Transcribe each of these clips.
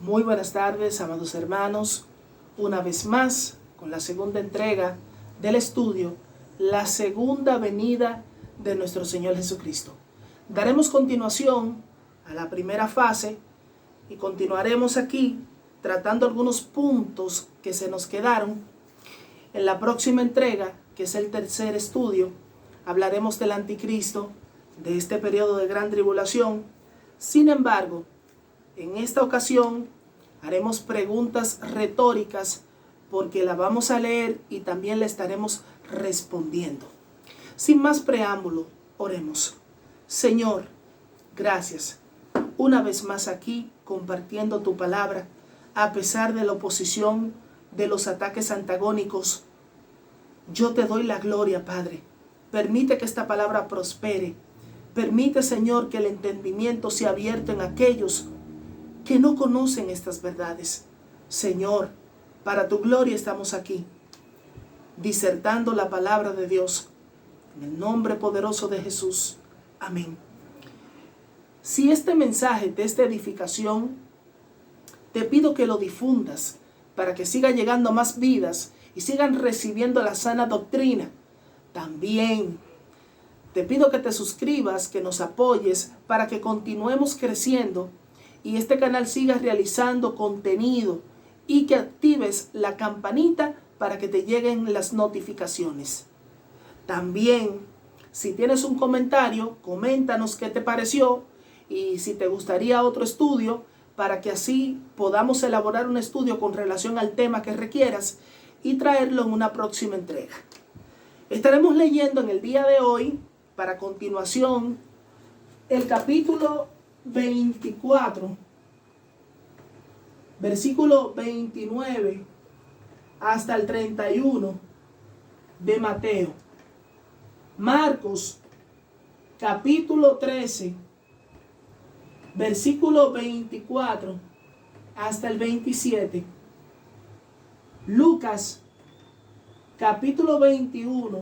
Muy buenas tardes, amados hermanos. Una vez más, con la segunda entrega del estudio, la segunda venida de nuestro Señor Jesucristo. Daremos continuación a la primera fase y continuaremos aquí tratando algunos puntos que se nos quedaron. En la próxima entrega, que es el tercer estudio, hablaremos del anticristo, de este periodo de gran tribulación. Sin embargo, en esta ocasión haremos preguntas retóricas porque la vamos a leer y también la estaremos respondiendo. Sin más preámbulo, oremos. Señor, gracias. Una vez más aquí compartiendo tu palabra, a pesar de la oposición, de los ataques antagónicos. Yo te doy la gloria, Padre. Permite que esta palabra prospere. Permite, Señor, que el entendimiento sea abierto en aquellos que no conocen estas verdades. Señor, para tu gloria estamos aquí, disertando la palabra de Dios. En el nombre poderoso de Jesús. Amén. Si este mensaje te es de edificación, te pido que lo difundas para que siga llegando a más vidas y sigan recibiendo la sana doctrina. También te pido que te suscribas, que nos apoyes para que continuemos creciendo y este canal siga realizando contenido y que actives la campanita para que te lleguen las notificaciones. También, si tienes un comentario, coméntanos qué te pareció y si te gustaría otro estudio para que así podamos elaborar un estudio con relación al tema que requieras y traerlo en una próxima entrega. Estaremos leyendo en el día de hoy, para continuación, el capítulo 24, versículo 29 hasta el 31 de Mateo. Marcos, capítulo 13, versículo 24 hasta el 27. Lucas, capítulo 21,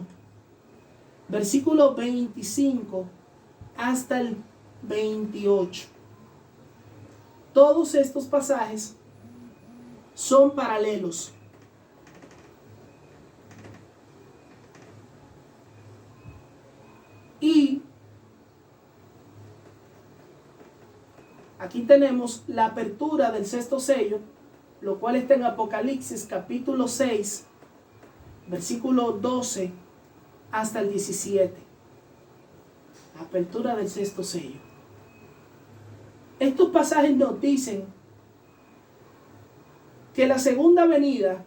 versículo 25 hasta el 28. Todos estos pasajes son paralelos. Y aquí tenemos la apertura del sexto sello, lo cual está en Apocalipsis capítulo 6, versículo 12 hasta el 17. Apertura del sexto sello. Estos pasajes nos dicen que la segunda venida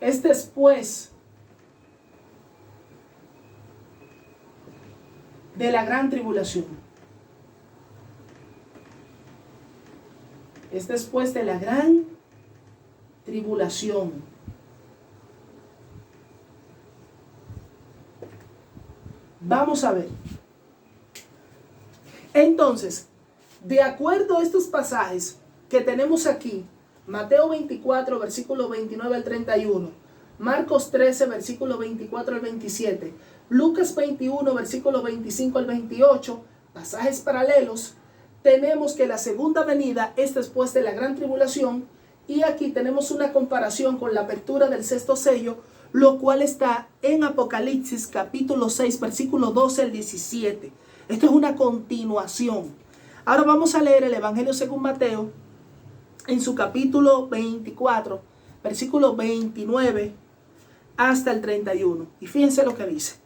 es después de la gran tribulación. Es después de la gran tribulación. Vamos a ver. Entonces, de acuerdo a estos pasajes que tenemos aquí, Mateo 24, versículo 29 al 31, Marcos 13, versículo 24 al 27, Lucas 21, versículo 25 al 28, pasajes paralelos, tenemos que la segunda venida es después de la gran tribulación y aquí tenemos una comparación con la apertura del sexto sello, lo cual está en Apocalipsis capítulo 6, versículo 12 al 17. Esto es una continuación. Ahora vamos a leer el Evangelio según Mateo en su capítulo 24, versículo 29 hasta el 31. Y fíjense lo que dice.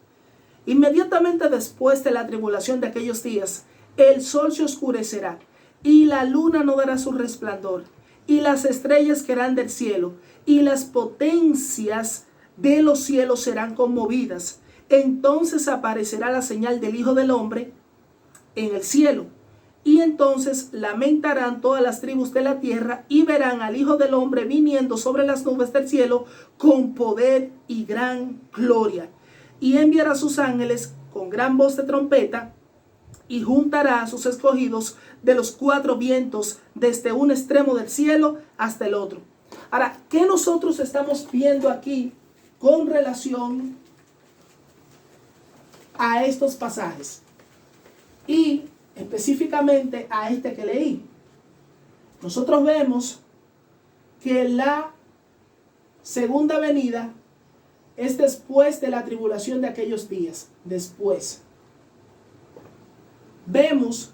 Inmediatamente después de la tribulación de aquellos días, el sol se oscurecerá y la luna no dará su resplandor y las estrellas caerán del cielo y las potencias de los cielos serán conmovidas. Entonces aparecerá la señal del Hijo del Hombre en el cielo. Y entonces lamentarán todas las tribus de la tierra y verán al Hijo del Hombre viniendo sobre las nubes del cielo con poder y gran gloria. Y enviará a sus ángeles con gran voz de trompeta y juntará a sus escogidos de los cuatro vientos desde un extremo del cielo hasta el otro. Ahora, ¿qué nosotros estamos viendo aquí con relación a estos pasajes y específicamente a este que leí. Nosotros vemos que la segunda venida es después de la tribulación de aquellos días. Después. Vemos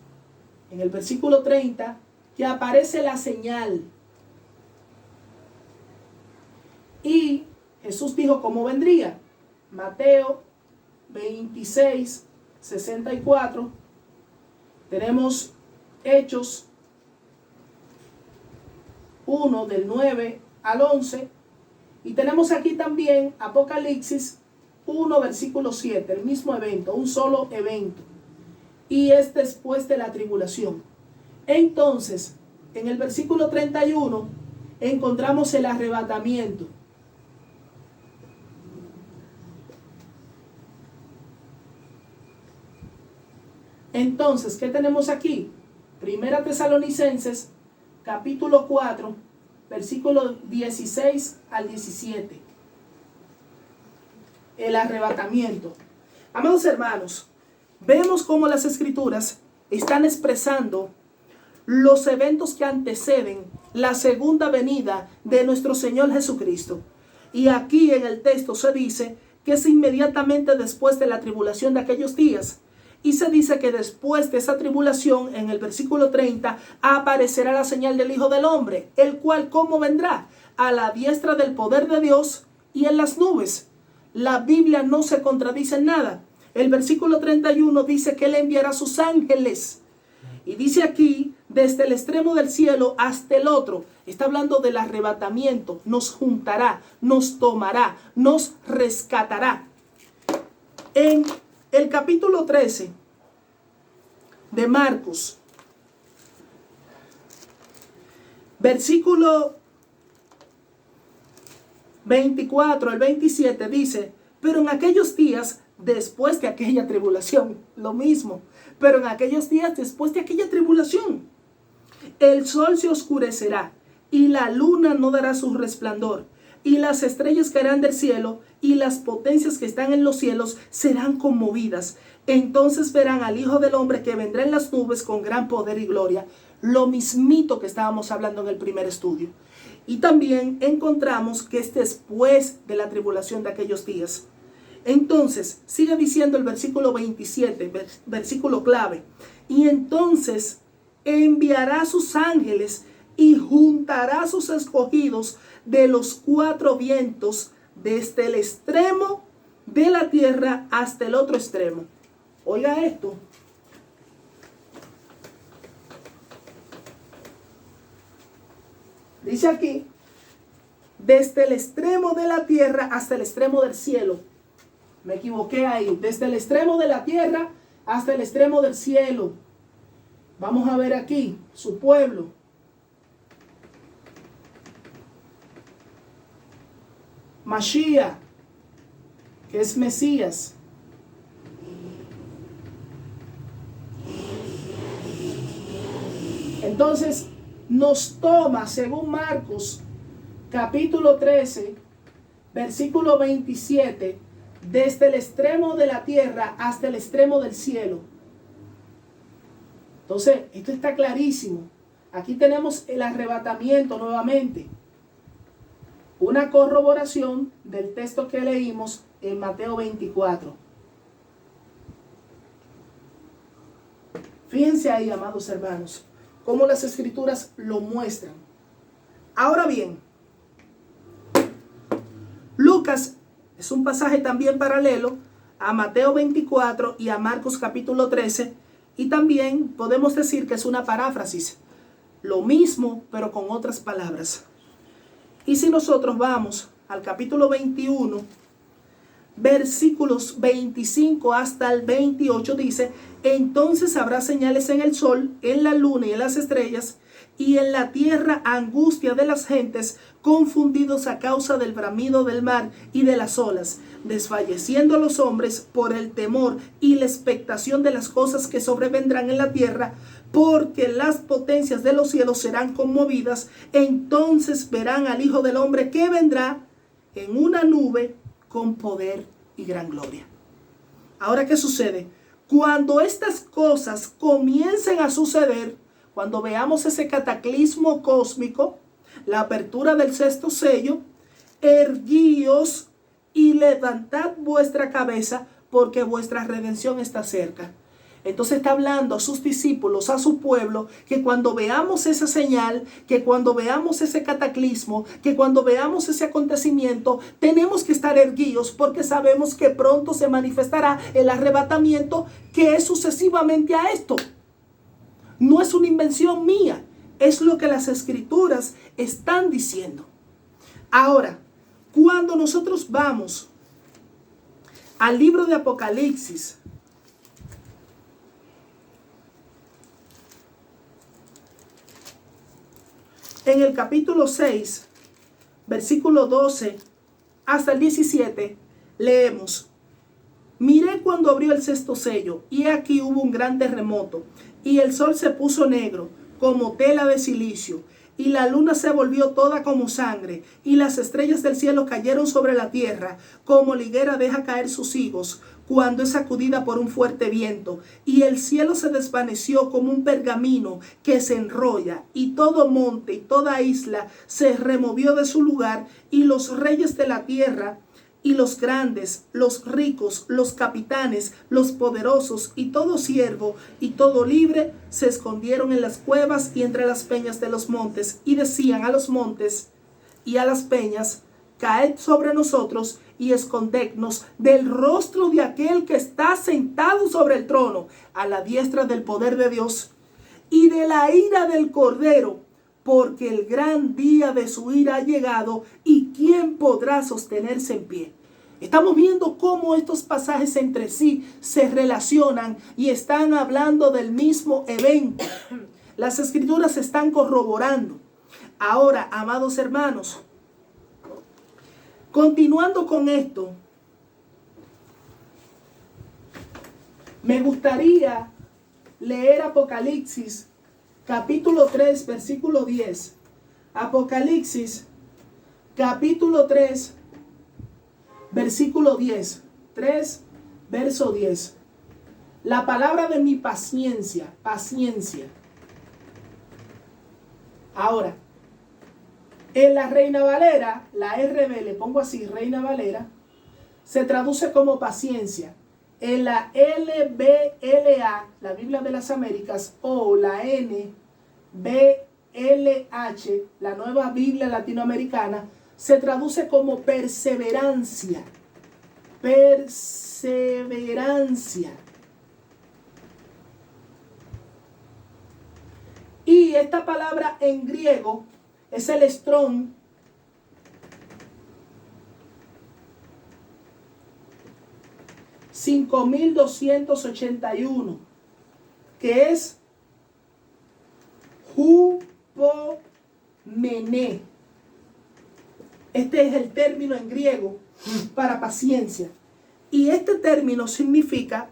en el versículo 30 que aparece la señal. Y Jesús dijo cómo vendría. Mateo 26, 64. Tenemos Hechos 1 del 9 al 11. Y tenemos aquí también Apocalipsis 1 versículo 7. El mismo evento, un solo evento. Y es después de la tribulación. Entonces, en el versículo 31 encontramos el arrebatamiento. Entonces, ¿qué tenemos aquí? Primera Tesalonicenses, capítulo 4, versículo 16 al 17. El arrebatamiento. Amados hermanos, vemos cómo las Escrituras están expresando los eventos que anteceden la segunda venida de nuestro Señor Jesucristo. Y aquí en el texto se dice que es inmediatamente después de la tribulación de aquellos días. Y se dice que después de esa tribulación, en el versículo 30, aparecerá la señal del Hijo del Hombre, el cual, ¿cómo vendrá? A la diestra del poder de Dios y en las nubes. La Biblia no se contradice en nada. El versículo 31 dice que Él enviará sus ángeles. Y dice aquí, desde el extremo del cielo hasta el otro. Está hablando del arrebatamiento. Nos juntará, nos tomará, nos rescatará. En el capítulo 13 de Marcos, versículo 24 al 27 dice, pero en aquellos días, después de aquella tribulación, lo mismo, pero en aquellos días, después de aquella tribulación, el sol se oscurecerá y la luna no dará su resplandor. Y las estrellas caerán del cielo, y las potencias que están en los cielos serán conmovidas. Entonces verán al Hijo del Hombre que vendrá en las nubes con gran poder y gloria. Lo mismito que estábamos hablando en el primer estudio. Y también encontramos que es después de la tribulación de aquellos días. Entonces, sigue diciendo el versículo 27, versículo clave. Y entonces enviará a sus ángeles y juntará a sus escogidos de los cuatro vientos, desde el extremo de la tierra hasta el otro extremo. Oiga esto. Dice aquí, desde el extremo de la tierra hasta el extremo del cielo. Me equivoqué ahí. Desde el extremo de la tierra hasta el extremo del cielo. Vamos a ver aquí, su pueblo. Mashiach, que es Mesías. Entonces nos toma, según Marcos, capítulo 13, versículo 27, desde el extremo de la tierra hasta el extremo del cielo. Entonces, esto está clarísimo. Aquí tenemos el arrebatamiento nuevamente. Una corroboración del texto que leímos en Mateo 24. Fíjense ahí, amados hermanos, cómo las Escrituras lo muestran. Ahora bien, Lucas es un pasaje también paralelo a Mateo 24 y a Marcos capítulo 13. Y también podemos decir que es una paráfrasis. Lo mismo, pero con otras palabras. Y si nosotros vamos al capítulo 21, versículos 25 hasta el 28 dice, entonces habrá señales en el sol, en la luna y en las estrellas, y en la tierra angustia de las gentes, confundidos a causa del bramido del mar y de las olas, desfalleciendo los hombres por el temor y la expectación de las cosas que sobrevendrán en la tierra, porque las potencias de los cielos serán conmovidas. Entonces verán al Hijo del Hombre que vendrá en una nube con poder y gran gloria. Ahora, ¿qué sucede? Cuando estas cosas comiencen a suceder, cuando veamos ese cataclismo cósmico, la apertura del sexto sello, erguíos y levantad vuestra cabeza, porque vuestra redención está cerca. Entonces está hablando a sus discípulos, a su pueblo, que cuando veamos esa señal, que cuando veamos ese cataclismo, que cuando veamos ese acontecimiento, tenemos que estar erguidos, porque sabemos que pronto se manifestará el arrebatamiento, que es sucesivamente a esto. No es una invención mía, es lo que las escrituras están diciendo. Ahora, cuando nosotros vamos al libro de Apocalipsis, en el capítulo 6, versículo 12 hasta el 17, leemos: miré cuando abrió el sexto sello, y aquí hubo un gran terremoto, y el sol se puso negro, como tela de silicio, y la luna se volvió toda como sangre, y las estrellas del cielo cayeron sobre la tierra, como la higuera deja caer sus higos cuando es sacudida por un fuerte viento, y el cielo se desvaneció como un pergamino que se enrolla, y todo monte y toda isla se removió de su lugar, y los reyes de la tierra, y los grandes, los ricos, los capitanes, los poderosos, y todo siervo y todo libre, se escondieron en las cuevas y entre las peñas de los montes, y decían a los montes y a las peñas: caed sobre nosotros y escondednos del rostro de aquel que está sentado sobre el trono, a la diestra del poder de Dios, y de la ira del Cordero, porque el gran día de su ira ha llegado, y ¿quién podrá sostenerse en pie? Estamos viendo cómo estos pasajes entre sí se relacionan y están hablando del mismo evento. Las escrituras están corroborando. Ahora, amados hermanos, continuando con esto, me gustaría leer Apocalipsis capítulo 3, versículo 10. Apocalipsis capítulo 3, versículo 10. 3, verso 10. La palabra de mi paciencia, paciencia. Ahora, en la Reina Valera, la RV, le pongo así, Reina Valera, se traduce como paciencia. En la LBLA, la Biblia de las Américas, o la NBLH, la Nueva Biblia Latinoamericana, se traduce como perseverancia. Perseverancia. Y esta palabra en griego es el Strong 5281, que es hupomené. Este es el término en griego para paciencia. Y este término significa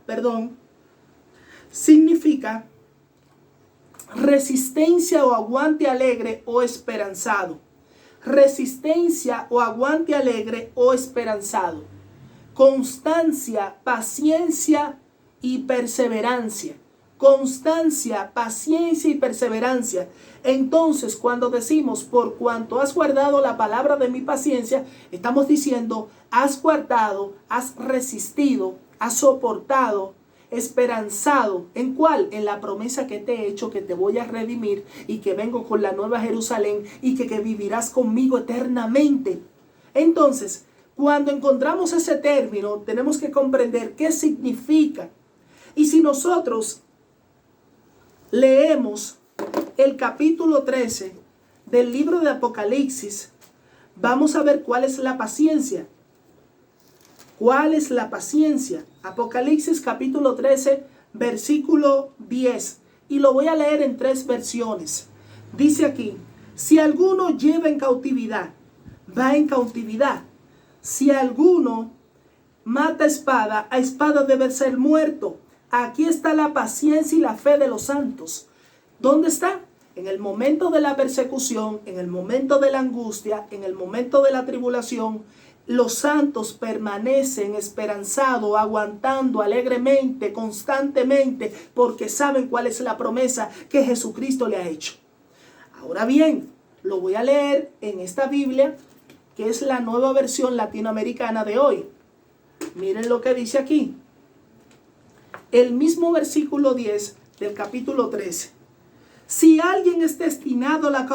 resistencia o aguante alegre o esperanzado. Resistencia o aguante alegre o esperanzado. Constancia, paciencia y perseverancia. Constancia, paciencia y perseverancia. Entonces, cuando decimos por cuanto has guardado la palabra de mi paciencia, estamos diciendo has guardado, has resistido, has soportado, esperanzado. ¿En cuál? En la promesa que te he hecho, que te voy a redimir y que vengo con la nueva Jerusalén y que vivirás conmigo eternamente. Entonces, cuando encontramos ese término, tenemos que comprender qué significa. Y si nosotros leemos el capítulo 13 del libro de Apocalipsis, vamos a ver cuál es la paciencia. ¿Cuál es la paciencia? Apocalipsis capítulo 13, versículo 10. Y lo voy a leer en 3 versiones. Dice aquí: si alguno lleva en cautividad, va en cautividad. Si alguno mata a espada debe ser muerto. Aquí está la paciencia y la fe de los santos. ¿Dónde está? En el momento de la persecución, en el momento de la angustia, en el momento de la tribulación, los santos permanecen esperanzados, aguantando alegremente, constantemente, porque saben cuál es la promesa que Jesucristo le ha hecho. Ahora bien, lo voy a leer en esta Biblia, que es la nueva versión latinoamericana de hoy. Miren lo que dice aquí. El mismo versículo 10 del capítulo 13. Si alguien es destinado a la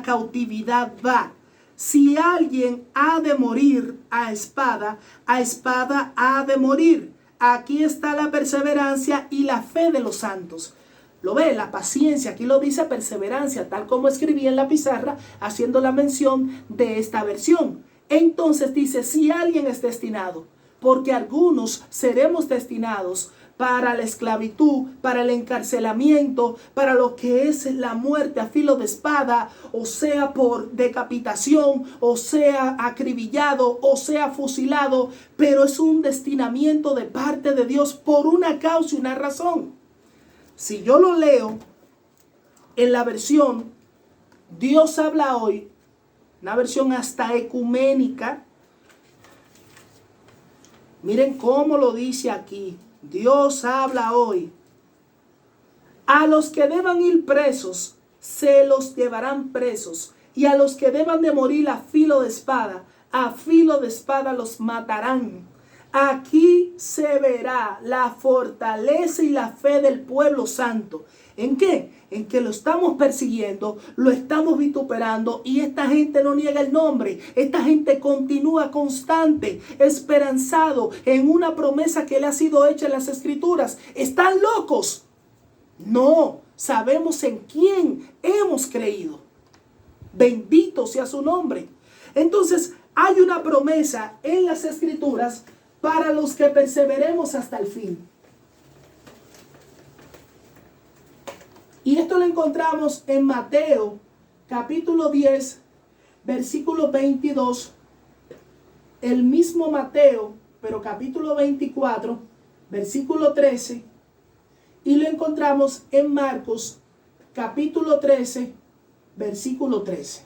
cautividad va. Si alguien ha de morir a espada ha de morir. Aquí está la perseverancia y la fe de los santos. Lo ve, la paciencia, aquí lo dice perseverancia, tal como escribí en la pizarra, haciendo la mención de esta versión. Entonces dice, si alguien es destinado, porque algunos seremos destinados para la esclavitud, para el encarcelamiento, para lo que es la muerte a filo de espada, o sea por decapitación, o sea acribillado, o sea fusilado, pero es un destinamiento de parte de Dios por una causa y una razón. Si yo lo leo en la versión Dios habla hoy, una versión hasta ecuménica, miren cómo lo dice aquí. Dios habla hoy. A los que deban ir presos, se los llevarán presos. Y a los que deban de morir a filo de espada los matarán. Aquí se verá la fortaleza y la fe del pueblo santo. ¿En qué? En que lo estamos persiguiendo, lo estamos vituperando y esta gente no niega el nombre. Esta gente continúa constante, esperanzado en una promesa que le ha sido hecha en las Escrituras. ¿Están locos? No, sabemos en quién hemos creído. Bendito sea su nombre. Entonces, hay una promesa en las Escrituras para los que perseveremos hasta el fin. Y esto lo encontramos en Mateo, capítulo 10, versículo 22. El mismo Mateo, pero capítulo 24, versículo 13. Y lo encontramos en Marcos, capítulo 13, versículo 13.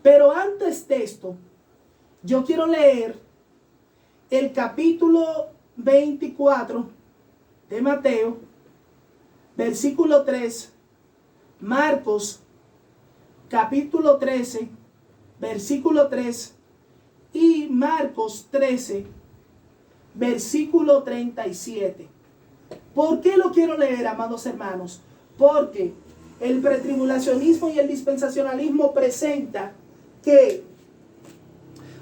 Pero antes de esto, yo quiero leer el capítulo 24 de Mateo, versículo 3, Marcos, capítulo 13, versículo 3, y Marcos 13, versículo 37. ¿Por qué lo quiero leer, amados hermanos? Porque el pretribulacionismo y el dispensacionalismo presenta que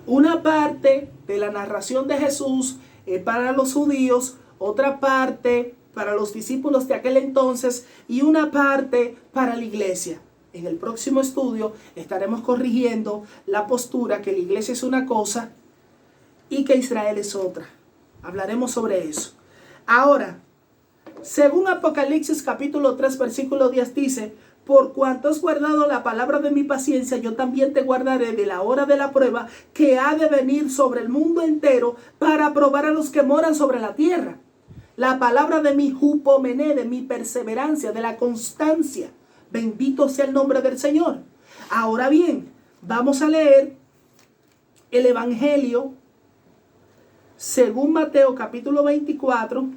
una parte de la narración de Jesús para los judíos, otra parte para los discípulos de aquel entonces y una parte para la iglesia. En el próximo estudio estaremos corrigiendo la postura que la iglesia es una cosa y que Israel es otra. Hablaremos sobre eso. Ahora, según Apocalipsis capítulo 3 versículo 10 dice: por cuanto has guardado la palabra de mi paciencia, yo también te guardaré de la hora de la prueba que ha de venir sobre el mundo entero para probar a los que moran sobre la tierra. La palabra de mi jupomené, de mi perseverancia, de la constancia. Bendito sea el nombre del Señor. Ahora bien, vamos a leer el Evangelio según Mateo capítulo 24,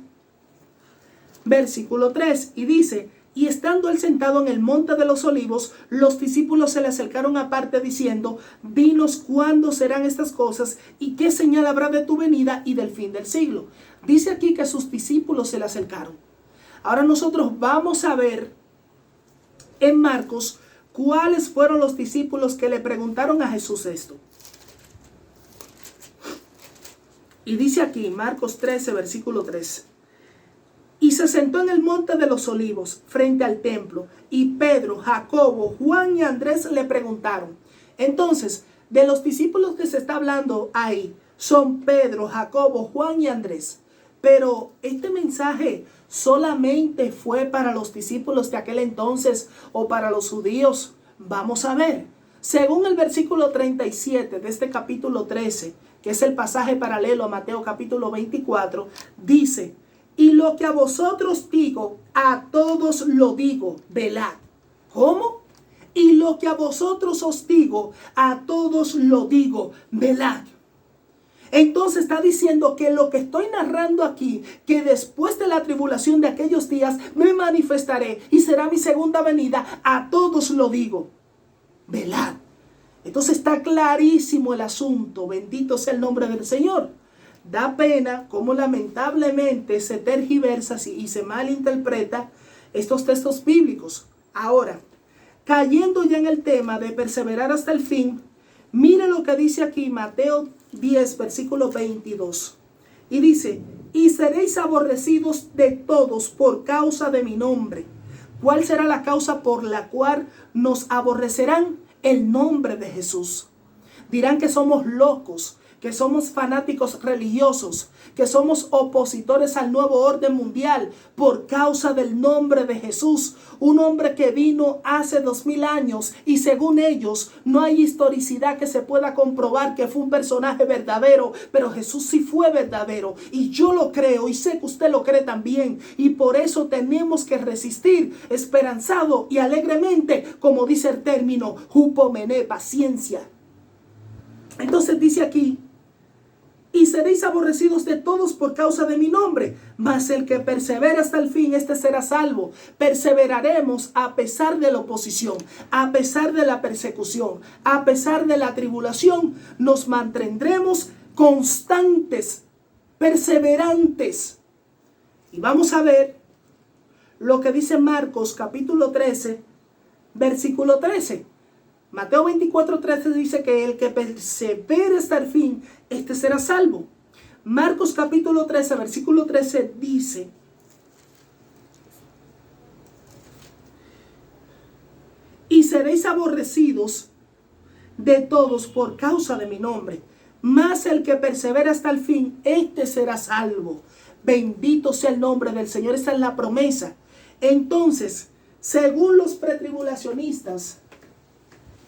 versículo 3. Y dice: y estando él sentado en el monte de los olivos, los discípulos se le acercaron aparte diciendo: dinos cuándo serán estas cosas y qué señal habrá de tu venida y del fin del siglo. Dice aquí que sus discípulos se le acercaron. Ahora nosotros vamos a ver en Marcos cuáles fueron los discípulos que le preguntaron a Jesús esto. Y dice aquí, Marcos 13, versículo 3. Y se sentó en el monte de los olivos, frente al templo, y Pedro, Jacobo, Juan y Andrés le preguntaron. Entonces, de los discípulos que se está hablando ahí, son Pedro, Jacobo, Juan y Andrés. Pero este mensaje solamente fue para los discípulos de aquel entonces o para los judíos. Vamos a ver. Según el versículo 37 de este capítulo 13, que es el pasaje paralelo a Mateo capítulo 24, dice: y lo que a vosotros digo, a todos lo digo, velad. ¿Cómo? Y lo que a vosotros os digo, a todos lo digo, velad. Entonces está diciendo que lo que estoy narrando aquí, que después de la tribulación de aquellos días me manifestaré y será mi segunda venida, a todos lo digo, velad. Entonces está clarísimo el asunto, bendito sea el nombre del Señor. Da pena como lamentablemente se tergiversa y se malinterpreta estos textos bíblicos. Ahora, cayendo ya en el tema de perseverar hasta el fin, mire lo que dice aquí Mateo 10, versículo 22. Y dice, y seréis aborrecidos de todos por causa de mi nombre. ¿Cuál será la causa por la cual nos aborrecerán? El nombre de Jesús. Dirán que somos locos, que somos fanáticos religiosos, que somos opositores al nuevo orden mundial por causa del nombre de Jesús. Un hombre que vino hace 2000 años y según ellos no hay historicidad que se pueda comprobar que fue un personaje verdadero, pero Jesús sí fue verdadero y yo lo creo y sé que usted lo cree también, y por eso tenemos que resistir esperanzado y alegremente, como dice el término, hupomene, paciencia. Entonces dice aquí, y seréis aborrecidos de todos por causa de mi nombre, mas el que persevera hasta el fin, este será salvo. Perseveraremos a pesar de la oposición, a pesar de la persecución, a pesar de la tribulación. Nos mantendremos constantes, perseverantes. Y vamos a ver lo que dice Marcos capítulo 13, versículo 13. Mateo 24:13 dice que el que persevere hasta el fin, este será salvo. Marcos capítulo 13, versículo 13 dice, y seréis aborrecidos de todos por causa de mi nombre, mas el que persevera hasta el fin, este será salvo. Bendito sea el nombre del Señor. Esta es la promesa. Entonces, según los pretribulacionistas,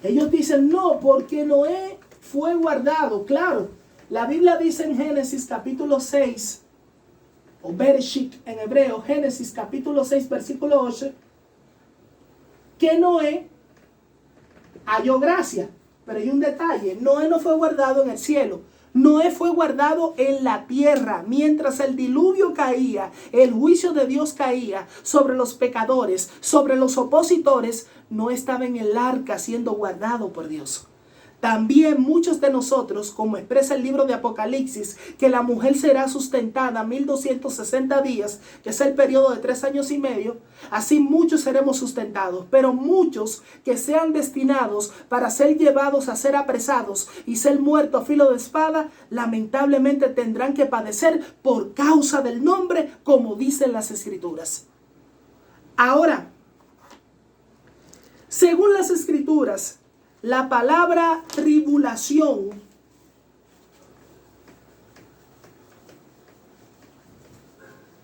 ellos dicen no, porque Noé fue guardado. Claro, la Biblia dice en Génesis capítulo 6, o Bereshit en hebreo, Génesis capítulo 6, versículo 8, que Noé halló gracia. Pero hay un detalle, Noé no fue guardado en el cielo. Noé fue guardado en la tierra. Mientras el diluvio caía, el juicio de Dios caía sobre los pecadores, sobre los opositores, no estaba en el arca siendo guardado por Dios. También muchos de nosotros, como expresa el libro de Apocalipsis, que la mujer será sustentada 1260 días, que es el periodo de 3 años y medio, así muchos seremos sustentados, pero muchos que sean destinados para ser llevados a ser apresados y ser muertos a filo de espada, lamentablemente tendrán que padecer por causa del nombre, como dicen las Escrituras. Ahora, según las Escrituras, la palabra tribulación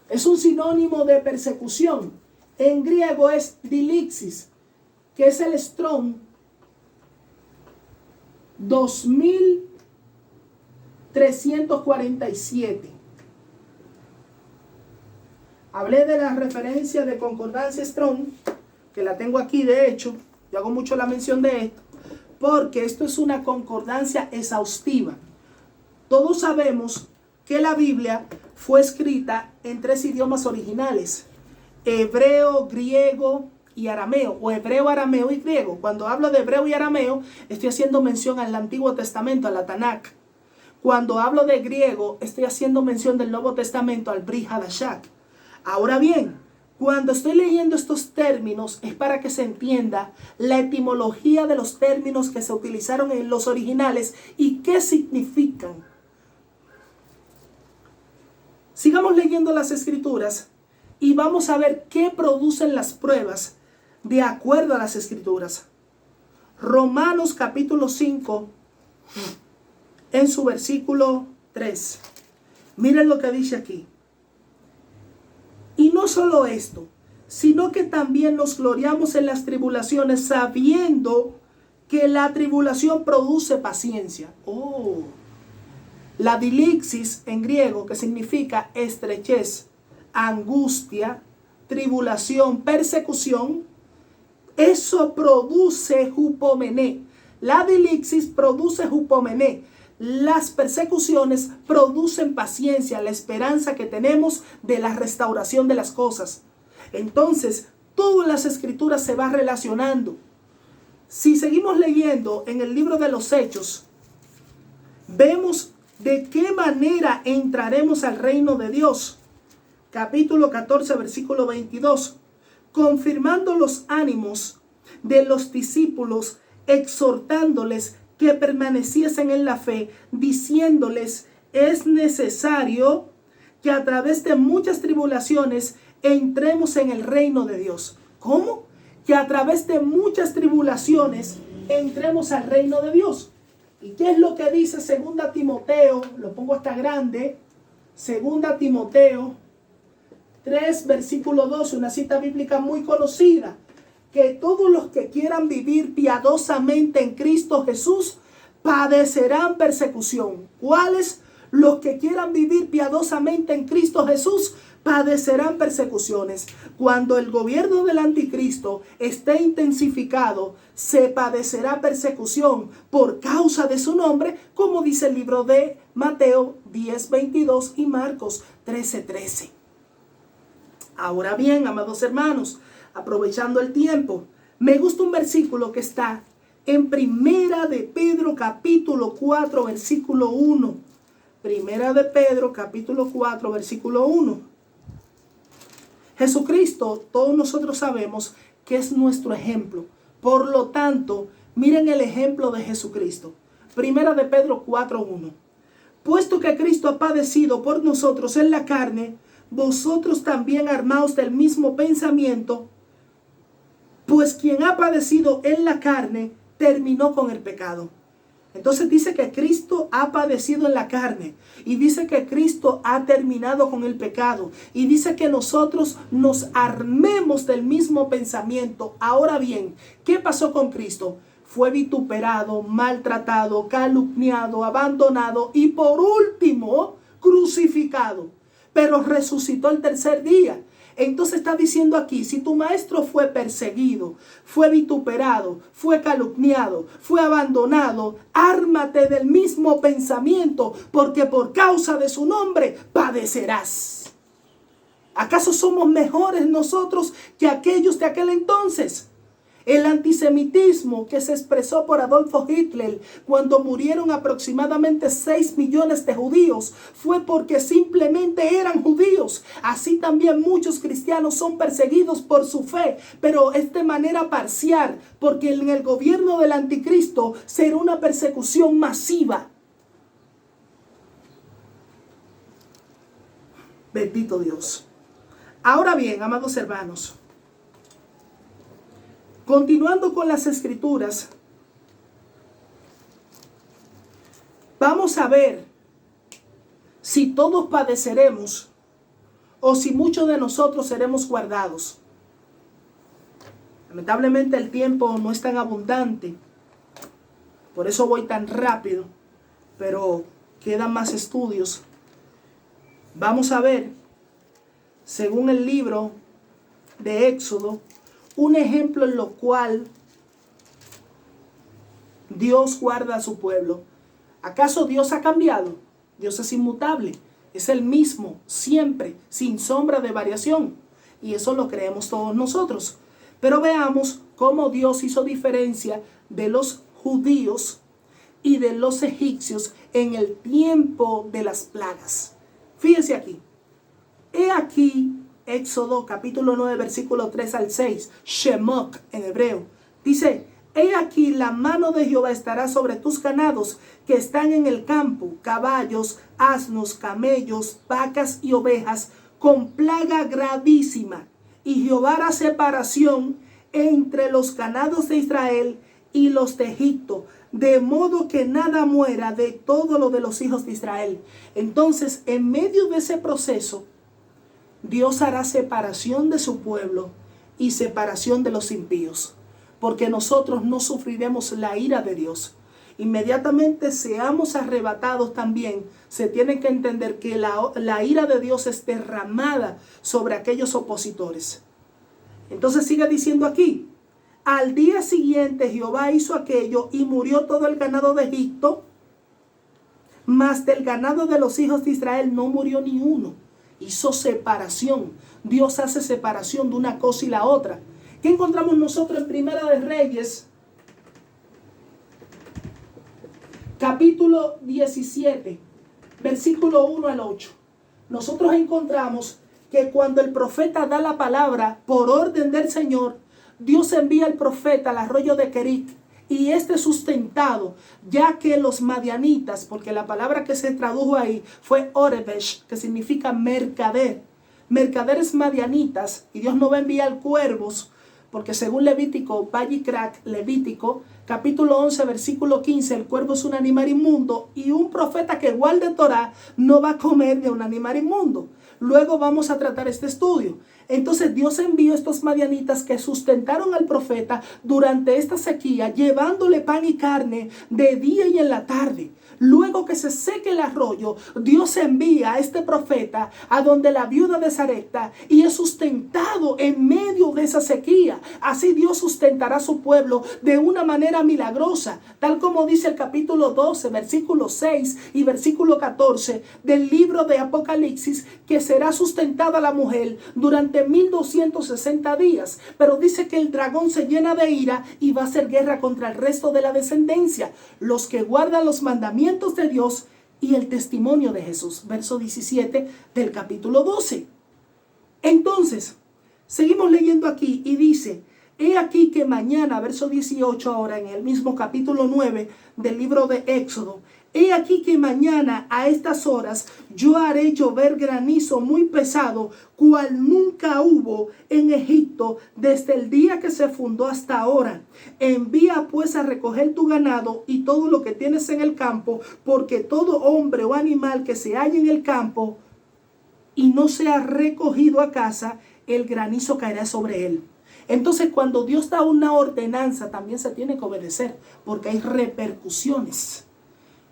es un sinónimo de persecución. En griego es dilixis, que es el Strong 2347. Hablé de la referencia de concordancia Strong, que la tengo aquí de hecho. Yo hago mucho la mención de esto, porque esto es una concordancia exhaustiva. Todos sabemos que la Biblia fue escrita en 3 idiomas originales: hebreo, griego y arameo, o hebreo, arameo y griego. Cuando hablo de hebreo y arameo, estoy haciendo mención al Antiguo Testamento, a la Tanakh. Cuando hablo de griego, estoy haciendo mención del Nuevo Testamento, al Brit Hadashah. Ahora bien, cuando estoy leyendo estos términos es para que se entienda la etimología de los términos que se utilizaron en los originales y qué significan. Sigamos leyendo las Escrituras y vamos a ver qué producen las pruebas de acuerdo a las Escrituras. Romanos capítulo 5, en su versículo 3. Miren lo que dice aquí. Y no solo esto, sino que también nos gloriamos en las tribulaciones, sabiendo que la tribulación produce paciencia. La dilixis en griego, que significa estrechez, angustia, tribulación, persecución, Eso produce jupomené. La dilixis produce jupomené. Las persecuciones producen paciencia, la esperanza que tenemos de la restauración de las cosas. Entonces, todas las escrituras se van relacionando. Si seguimos leyendo en el libro de los Hechos, vemos de qué manera entraremos al reino de Dios. Capítulo 14, versículo 22. Confirmando los ánimos de los discípulos, exhortándoles que permaneciesen en la fe, diciéndoles, es necesario que a través de muchas tribulaciones entremos en el reino de Dios. ¿Cómo? Que a través de muchas tribulaciones entremos al reino de Dios. ¿Y qué es lo que dice 2 Timoteo? Lo pongo hasta grande. 2 Timoteo 3, versículo 12, una cita bíblica muy conocida. Que todos los que quieran vivir piadosamente en Cristo Jesús padecerán persecución. ¿Cuáles? Los que quieran vivir piadosamente en Cristo Jesús padecerán persecuciones. Cuando el gobierno del anticristo esté intensificado, se padecerá persecución por causa de su nombre, como dice el libro de Mateo 10, 22 y Marcos 13, 13. Ahora bien, amados hermanos, aprovechando el tiempo, me gusta un versículo que está en Primera de Pedro capítulo 4 versículo 1. Primera de Pedro capítulo 4 versículo 1. Jesucristo, todos nosotros sabemos que es nuestro ejemplo. Por lo tanto, miren el ejemplo de Jesucristo. Primera de Pedro 4:1. Puesto que Cristo ha padecido por nosotros en la carne, vosotros también armaos del mismo pensamiento, pues quien ha padecido en la carne terminó con el pecado. Entonces dice que Cristo ha padecido en la carne y dice que Cristo ha terminado con el pecado y dice que nosotros nos armemos del mismo pensamiento. Ahora bien, ¿qué pasó con Cristo? Fue vituperado, maltratado, calumniado, abandonado y por último crucificado, pero resucitó el tercer día. Entonces está diciendo aquí, si tu maestro fue perseguido, fue vituperado, fue calumniado, fue abandonado, ármate del mismo pensamiento, porque por causa de su nombre padecerás. ¿Acaso somos mejores nosotros que aquellos de aquel entonces? El antisemitismo que se expresó por Adolfo Hitler cuando murieron aproximadamente 6 millones de judíos fue porque simplemente eran judíos. Así también muchos cristianos son perseguidos por su fe, pero es de manera parcial, porque en el gobierno del anticristo será una persecución masiva. Bendito Dios. Ahora bien, amados hermanos, continuando con las escrituras, vamos a ver si todos padeceremos o si muchos de nosotros seremos guardados. Lamentablemente el tiempo no es tan abundante, por eso voy tan rápido, pero quedan más estudios. Vamos a ver, según el libro de Éxodo, un ejemplo en lo cual Dios guarda a su pueblo. ¿Acaso Dios ha cambiado? Dios es inmutable. Es el mismo, siempre, sin sombra de variación. Y eso lo creemos todos nosotros. Pero veamos cómo Dios hizo diferencia de los judíos y de los egipcios en el tiempo de las plagas. Fíjense aquí. He aquí Éxodo capítulo 9 versículo 3 al 6, Shemot en hebreo, dice: he aquí la mano de Jehová estará sobre tus ganados que están en el campo, caballos, asnos, camellos, vacas y ovejas, con plaga gravísima. Y Jehová hará separación entre los ganados de Israel y los de Egipto, de modo que nada muera de todo lo de los hijos de Israel. Entonces, en medio de ese proceso, Dios hará separación de su pueblo y separación de los impíos, porque nosotros no sufriremos la ira de Dios. Inmediatamente seamos arrebatados también, se tiene que entender que la ira de Dios es derramada sobre aquellos opositores. Entonces sigue diciendo aquí: Al día siguiente Jehová hizo aquello y murió todo el ganado de Egipto, mas del ganado de los hijos de Israel no murió ni uno. Hizo separación. Dios hace separación de una cosa y la otra. ¿Qué encontramos nosotros en Primera de Reyes? Capítulo 17, versículo 1 al 8. Nosotros encontramos que cuando el profeta da la palabra por orden del Señor, Dios envía al profeta al arroyo de Querit, y este sustentado, ya que los madianitas, porque la palabra que se tradujo ahí fue Orebesh, que significa mercader, mercaderes madianitas, y Dios no va a enviar cuervos, porque según Levítico, Vallicrac, Levítico, capítulo 11, versículo 15, el cuervo es un animal inmundo, y un profeta que guarde Torah no va a comer de un animal inmundo. Luego vamos a tratar este estudio. Entonces Dios envió estos madianitas que sustentaron al profeta durante esta sequía, llevándole pan y carne de día y en la tarde. Luego que se seque el arroyo, Dios envía a este profeta a donde la viuda de Sarepta y es sustentado en medio de esa sequía. Así Dios sustentará a su pueblo de una manera milagrosa, tal como dice el capítulo 12, versículo 6 y versículo 14 del libro de Apocalipsis, que será sustentada la mujer durante 1260 días. Pero dice que el dragón se llena de ira y va a hacer guerra contra el resto de la descendencia, los que guardan los mandamientos de Dios y el testimonio de Jesús. Verso 17 del capítulo 12. Entonces, seguimos leyendo aquí y dice: he aquí que mañana, verso 18 ahora en el mismo capítulo 9 del libro de Éxodo, he aquí que mañana a estas horas yo haré llover granizo muy pesado, cual nunca hubo en Egipto desde el día que se fundó hasta ahora. Envía pues a recoger tu ganado y todo lo que tienes en el campo, porque todo hombre o animal que se halle en el campo y no sea recogido a casa, el granizo caerá sobre él. Entonces, cuando Dios da una ordenanza, también se tiene que obedecer, porque hay repercusiones.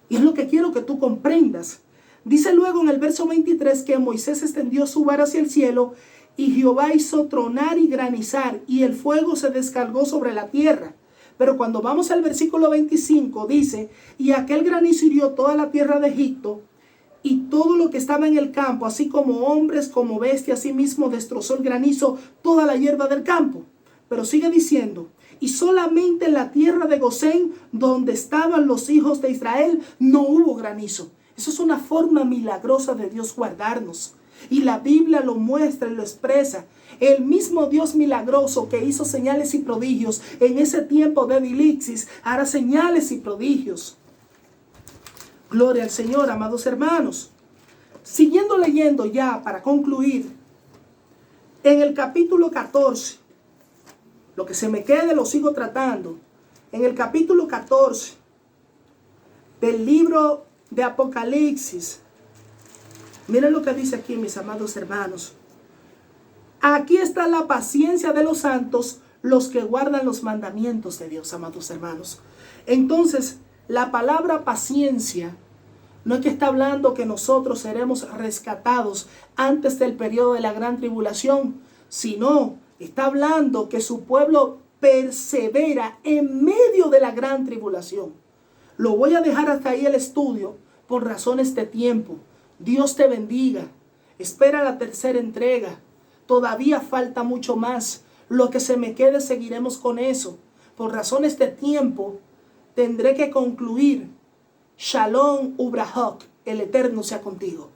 Y es lo que quiero que tú comprendas. Dice luego en el verso 23 que Moisés extendió su vara hacia el cielo y Jehová hizo tronar y granizar y el fuego se descargó sobre la tierra. Pero cuando vamos al versículo 25 dice: y aquel granizo hirió toda la tierra de Egipto y todo lo que estaba en el campo, así como hombres, como bestias, así mismo destrozó el granizo toda la hierba del campo. Pero sigue diciendo: y solamente en la tierra de Gosén, donde estaban los hijos de Israel, no hubo granizo. Eso es una forma milagrosa de Dios guardarnos. Y la Biblia lo muestra y lo expresa. El mismo Dios milagroso que hizo señales y prodigios en ese tiempo de Dilixis, hará señales y prodigios. Gloria al Señor, amados hermanos. Siguiendo leyendo ya para concluir, en el capítulo 14, lo que se me quede lo sigo tratando. En el capítulo 14 del libro de Apocalipsis, miren lo que dice aquí, mis amados hermanos. Aquí está la paciencia de los santos, los que guardan los mandamientos de Dios, amados hermanos. Entonces, la palabra paciencia no es que está hablando que nosotros seremos rescatados antes del periodo de la gran tribulación, sino está hablando que su pueblo persevera en medio de la gran tribulación. Lo voy a dejar hasta ahí el estudio por razones de tiempo. Dios te bendiga. Espera la tercera entrega. Todavía falta mucho más. Lo que se me quede seguiremos con eso. Por razones de tiempo tendré que concluir. Shalom Ubrahok, el Eterno sea contigo.